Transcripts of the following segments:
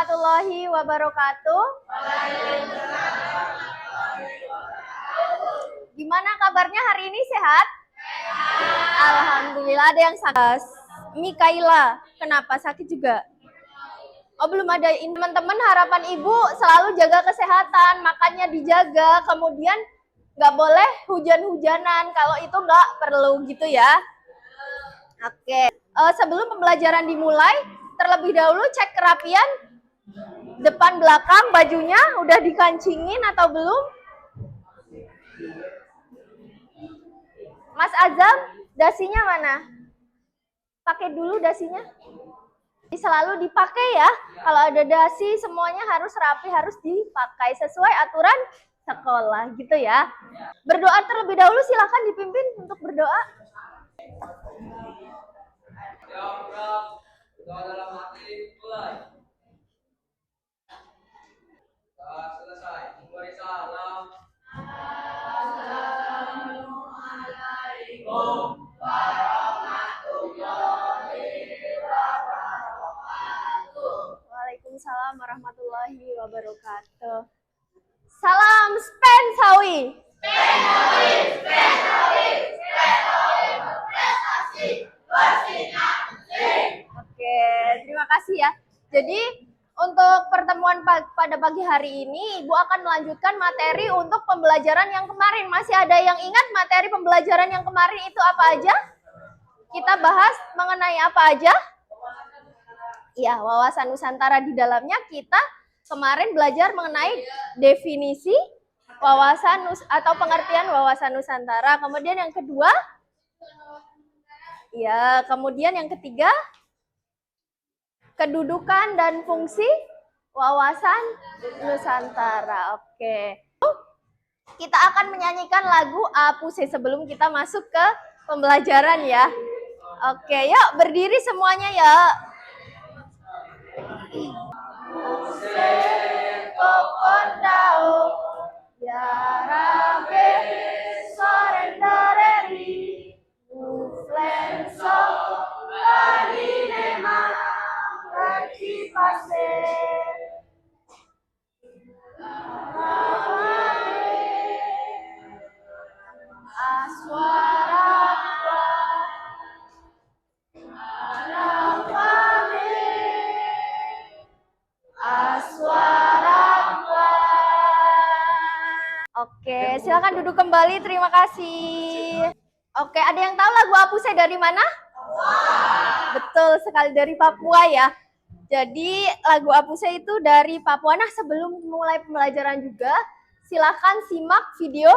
warahmatullahi wabarakatuh. Gimana kabarnya hari ini, sehat? Alhamdulillah. Ada yang sakit. Mikaela, kenapa sakit juga? Oh, belum ada. Teman-teman, harapan ibu selalu jaga kesehatan, makannya dijaga, kemudian nggak boleh hujan-hujanan, kalau itu nggak perlu gitu ya. Oke, sebelum pembelajaran dimulai, terlebih dahulu cek kerapian depan belakang, bajunya udah dikancingin atau belum? Mas Azam, dasinya mana? Pakai dulu dasinya. Selalu dipakai ya. Kalau ada dasi semuanya harus rapi, harus dipakai sesuai aturan sekolah gitu ya. Berdoa terlebih dahulu, silakan dipimpin untuk berdoa. Doa dalam hati mulai. Selesai. Beri salam. Assalamualaikum warahmatullahi wabarakatuh. Waalaikumsalam warahmatullahi wabarakatuh. Salam Spensawi. Spensawi, Spensawi, Spensawi, berprestasi, bersinar. Oke, terima kasih ya. Jadi untuk pertemuan pada pagi hari ini, Ibu akan melanjutkan materi untuk pembelajaran yang kemarin. Masih ada yang ingat materi pembelajaran yang kemarin itu apa aja? Kita bahas mengenai apa aja? Ya, wawasan Nusantara. Di dalamnya kita kemarin belajar mengenai definisi wawasan atau pengertian wawasan Nusantara. Kemudian yang kedua, ya, kemudian yang ketiga, kedudukan dan fungsi wawasan Nusantara. Oke. Kita akan menyanyikan lagu Apuse sebelum kita masuk ke pembelajaran ya. Oke, yuk berdiri semuanya ya. Apuse kokondao ya rabe sorendareri uflenso laninema Kipase Aswara Oke, silakan duduk kembali. Terima kasih. Oke, ada yang tahu lagu Apuse dari mana? Betul sekali, dari Papua ya. Jadi lagu Apuse itu dari Papua. Nah, sebelum mulai pembelajaran juga, silakan simak video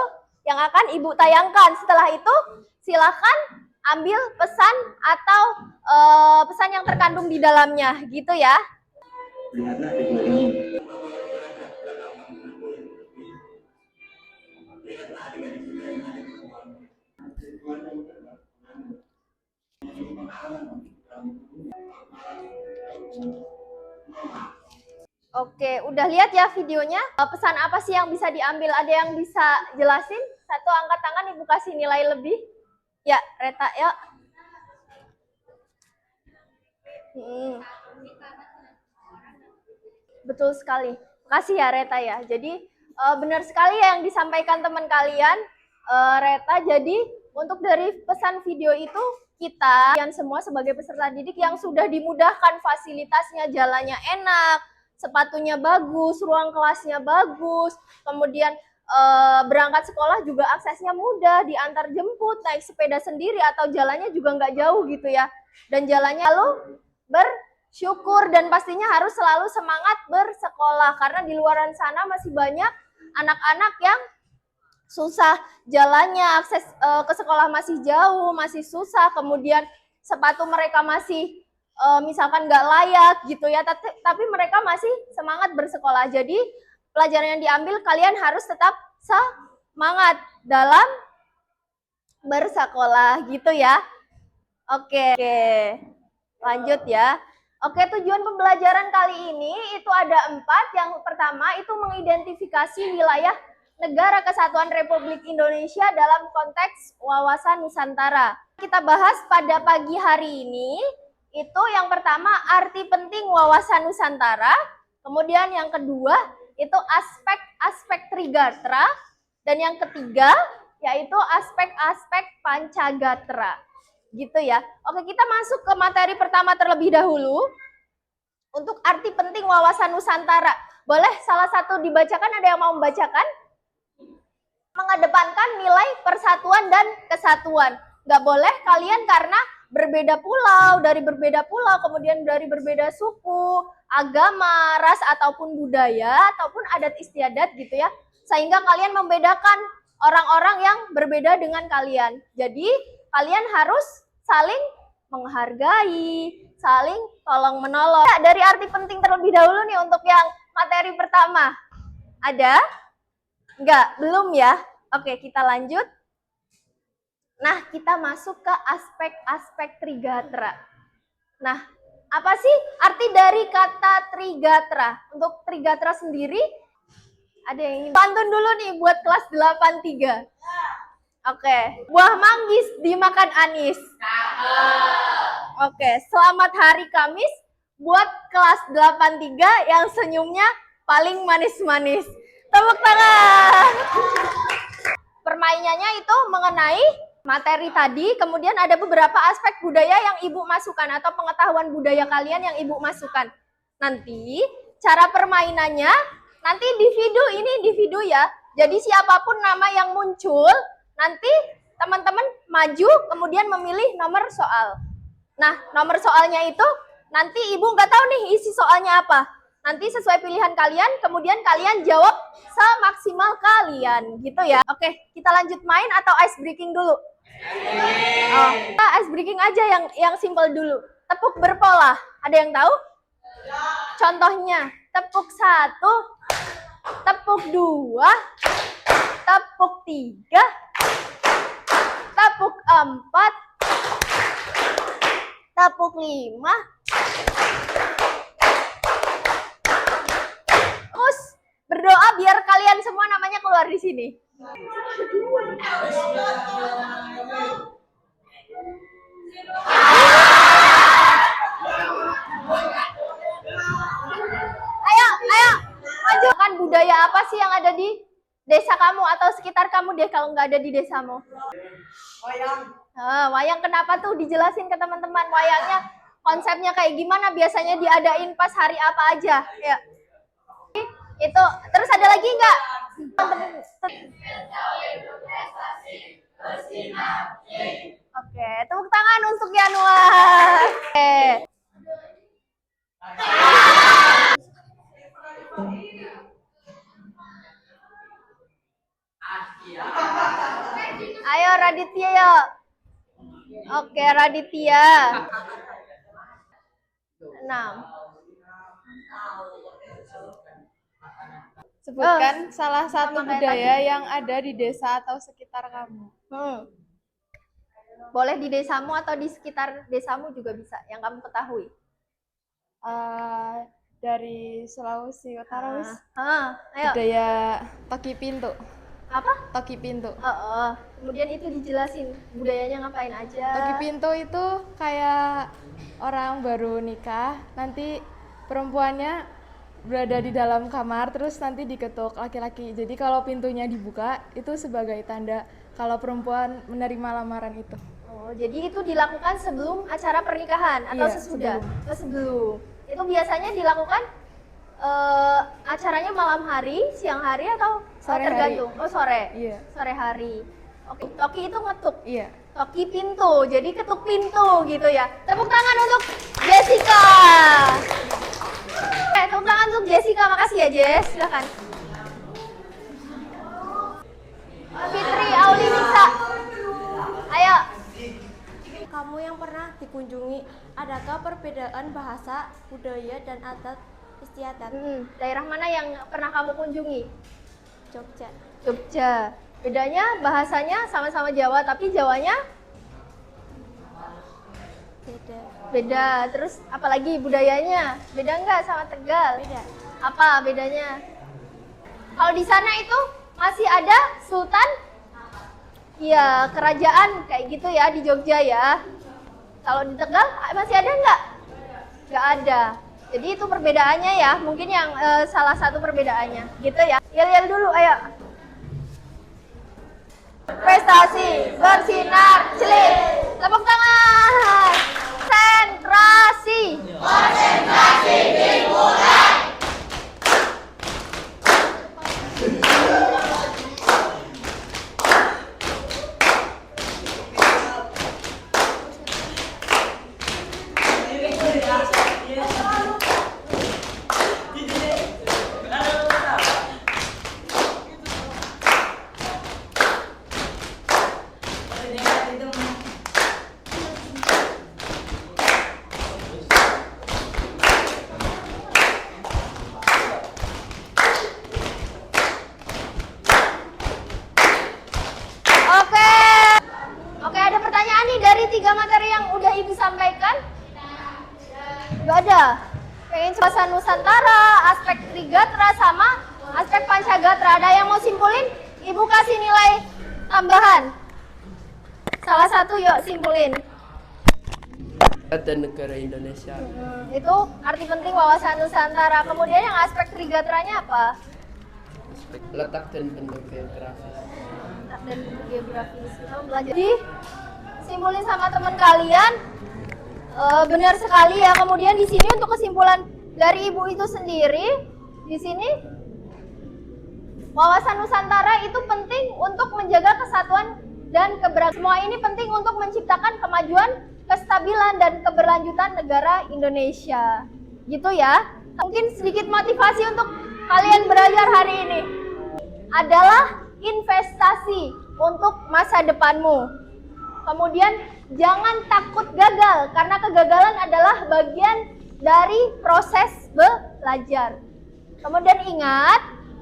yang akan Ibu tayangkan. Setelah itu, silakan ambil pesan atau pesan yang terkandung di dalamnya, gitu ya. Oke, udah lihat ya videonya? Pesan apa sih yang bisa diambil? Ada yang bisa jelasin? Satu angkat tangan, Ibu kasih nilai lebih. Ya, Reta, ya. Betul sekali. Makasih ya, Reta ya. Jadi, benar sekali ya yang disampaikan teman kalian, Reta. Jadi, untuk dari pesan video itu, kita yang semua sebagai peserta didik yang sudah dimudahkan fasilitasnya, jalannya enak, sepatunya bagus, ruang kelasnya bagus, kemudian berangkat sekolah juga aksesnya mudah, diantar jemput, naik sepeda sendiri atau jalannya juga nggak jauh gitu ya. Dan jalannya lalu bersyukur dan pastinya harus selalu semangat bersekolah karena di luar sana masih banyak anak-anak yang susah jalannya, akses ke sekolah masih jauh, masih susah, kemudian sepatu mereka masih misalkan nggak layak gitu ya, tapi mereka masih semangat bersekolah. Jadi pelajaran yang diambil, kalian harus tetap semangat dalam bersekolah gitu ya. Oke, lanjut ya. Oke, tujuan pembelajaran kali ini itu ada 4. Yang pertama itu mengidentifikasi wilayah Negara Kesatuan Republik Indonesia dalam konteks wawasan Nusantara. Kita bahas pada pagi hari ini, itu yang pertama arti penting wawasan Nusantara, Kemudian yang kedua itu aspek-aspek Trigatra. Dan yang ketiga yaitu aspek-aspek Pancagatra. Gitu ya. Oke, kita masuk ke materi pertama terlebih dahulu. Untuk arti penting wawasan Nusantara. Boleh salah satu dibacakan, ada yang mau membacakan? Mengedepankan nilai persatuan dan kesatuan. Nggak boleh kalian karena berbeda pulau, kemudian dari berbeda suku, agama, ras, ataupun budaya, ataupun adat istiadat gitu ya. Sehingga kalian membedakan orang-orang yang berbeda dengan kalian. Jadi, kalian harus saling menghargai, saling tolong-menolong. Ya, dari arti penting terlebih dahulu nih untuk yang materi pertama. Ada? Enggak, belum ya? Oke, kita lanjut. Nah, kita masuk ke aspek-aspek Trigatra. Nah, apa sih arti dari kata Trigatra? Untuk Trigatra sendiri, ada yang ingin pantun dulu nih buat kelas 83. Oke, buah manggis dimakan anis. Oke, selamat hari Kamis buat kelas 83 yang senyumnya paling manis-manis. Tepuk tangan. Permainannya itu mengenai materi tadi, kemudian ada beberapa aspek budaya yang Ibu masukkan atau pengetahuan budaya kalian yang Ibu masukkan. Nanti cara permainannya, nanti individu ya. Jadi siapapun nama yang muncul, nanti teman-teman maju kemudian memilih nomor soal. Nah, nomor soalnya itu nanti Ibu nggak tahu nih isi soalnya apa. Nanti sesuai pilihan kalian, kemudian kalian jawab semaksimal kalian, gitu ya. Oke, kita lanjut main atau ice breaking dulu? Oh, kita ice breaking aja yang simple dulu. Tepuk berpola, ada yang tahu? Contohnya, tepuk 1, tepuk 2, tepuk 3, tepuk 4, tepuk 5, terus berdoa biar kalian semua namanya keluar di sini. Ayo, maju. Kan budaya apa sih yang ada di desa kamu atau sekitar kamu deh kalau nggak ada di desamu? Wayang. Wayang kenapa tuh? Dijelasin ke teman-teman. Wayangnya konsepnya kayak gimana? Biasanya diadain pas hari apa aja? Ya. Itu. Terus ada lagi nggak? Oke, tepuk tangan untuk Yanuar. Oke. Ayo Raditya yuk. Oke, Raditya. 6. Sebutkan salah satu budaya yang ada di desa atau sekitar kamu. Boleh di desamu atau di sekitar desamu juga bisa, yang kamu ketahui. Dari Sulawesi Utara, ayo. Budaya Toki Pintu. Apa? Toki Pintu. Kemudian itu dijelasin budayanya ngapain aja. Toki Pintu itu kayak orang baru nikah, nanti perempuannya berada di dalam kamar, terus nanti diketuk laki-laki. Jadi kalau pintunya dibuka, itu sebagai tanda kalau perempuan menerima lamaran itu. Oh, jadi itu dilakukan sebelum acara pernikahan atau sesudah? Sebelum. Itu biasanya dilakukan acaranya malam hari, siang hari atau sore tergantung? Hari. Oh, sore. Iya. Sore hari. Oke, toki itu ngetuk. Iya. Toki pintu, jadi ketuk pintu gitu ya. Tepuk tangan untuk Jessica. Tepuk tangan untuk Jessica, makasih ya Jess, silakan. Fitri Aulinisa, ayo. Kamu yang pernah dikunjungi, adakah perbedaan bahasa, budaya, dan adat istiadat? Daerah mana yang pernah kamu kunjungi? Jogja. Jogja. Bedanya bahasanya sama-sama Jawa, tapi Jawanya? Beda. Beda. Terus apalagi budayanya? Beda nggak sama Tegal? Beda. Apa bedanya? Kalau di sana itu masih ada Sultan? Iya, kerajaan kayak gitu ya di Jogja ya. Kalau di Tegal masih ada nggak? Nggak ada. Jadi itu perbedaannya ya, mungkin yang salah satu perbedaannya, gitu ya. Yel-yel dulu, ayo. Prestasi bersinar celik. Tepuk tangan. Konsentrasi. Konsentrasi dimulai. Oke, ada pertanyaan nih dari 3 materi yang udah Ibu sampaikan? Gak ada. Pengen bahasa Nusantara, aspek Trigatra sama aspek Pancagatra. Ada yang mau simpulin? Ibu kasih nilai tambahan. Salah satu yuk simpulin. Dan negara Indonesia. Itu arti penting wawasan Nusantara. Kemudian yang aspek Trigatranya apa? Letak dan bentuk geografis. Dan geografis. Kita belajar. Jadi simpulin sama teman kalian. Benar sekali ya. Kemudian di sini untuk kesimpulan dari Ibu itu sendiri, di sini wawasan Nusantara itu penting untuk menjaga kesatuan dan keberagaman. Semua ini penting untuk menciptakan kemajuan, kestabilan dan keberlanjutan negara Indonesia. Gitu ya. Mungkin sedikit motivasi untuk kalian belajar hari ini adalah investasi untuk masa depanmu. Kemudian jangan takut gagal, karena kegagalan adalah bagian dari proses belajar. Kemudian ingat,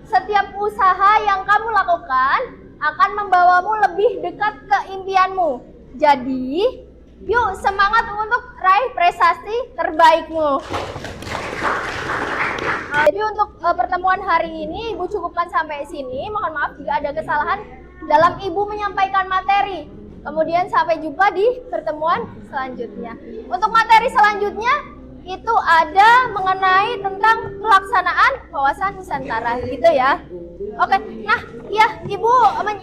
setiap usaha yang kamu lakukan akan membawamu lebih dekat ke impianmu. Jadi, yuk semangat untuk raih prestasi terbaikmu. Jadi untuk pertemuan hari ini Ibu cukupkan sampai sini. Mohon maaf jika ada kesalahan dalam Ibu menyampaikan materi. Kemudian sampai jumpa di pertemuan selanjutnya. Untuk materi selanjutnya itu ada mengenai tentang pelaksanaan wawasan Nusantara, gitu ya. Oke, nah ya Ibu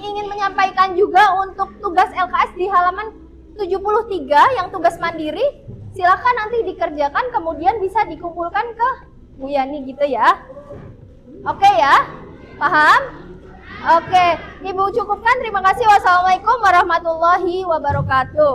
ingin menyampaikan juga untuk tugas LKS di halaman 73 yang tugas mandiri. Silakan nanti dikerjakan, kemudian bisa dikumpulkan ke Bu Yani gitu ya. Oke ya, paham? Oke, Ibu cukupkan. Terima kasih. Wassalamualaikum warahmatullahi wabarakatuh.